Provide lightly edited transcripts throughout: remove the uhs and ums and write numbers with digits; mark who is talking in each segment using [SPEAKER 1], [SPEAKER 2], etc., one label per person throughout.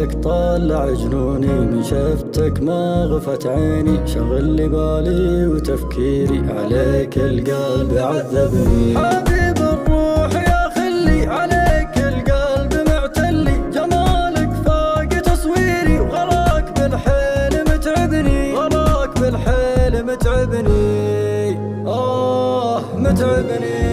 [SPEAKER 1] عليك طلع جنوني، من شفتك ما غفت عيني، شغل لي بالي وتفكيري، عليك القلب عذبني. حبيب الروح يا خلي، عليك القلب معتلي، جمالك فاق تصويري، وغراك بالحيل متعبني، غراك بالحيل متعبني، متعبني.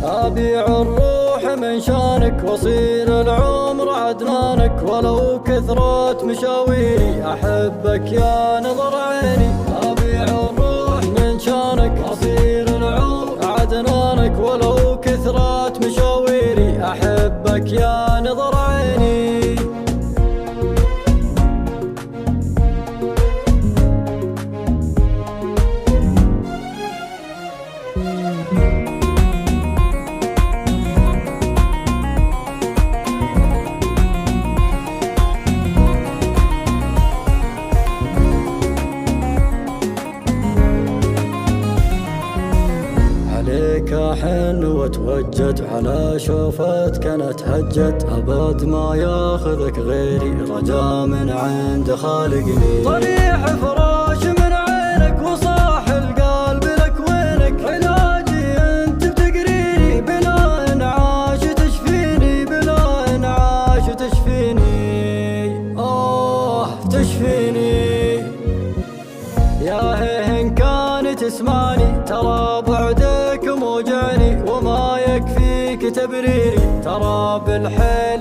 [SPEAKER 1] أبيع الروح من شانك، واصير العمر عدنانك، ولو كثرت مشاويري، أحبك يا نظر عيني. أبيع الروح من شانك، واصير العمر عدنانك، ولو كثرت مشاويري، أحبك يا نظر عيني. عليك أحن وتوجد، على شوفتك أنا تهجد، أبد ما ياخذك غيري، رجا من عند خالقني. طريح فراش من عينك، وصاح القلب لك وينك، علاجي أنت بتقريني، بلا انعاش تشفيني، بلا انعاش تشفيني، تشفيني. يا إن كان تسمعني، ترى بعدك موجعني، وما يكفيك تبريري، ترى بالحيل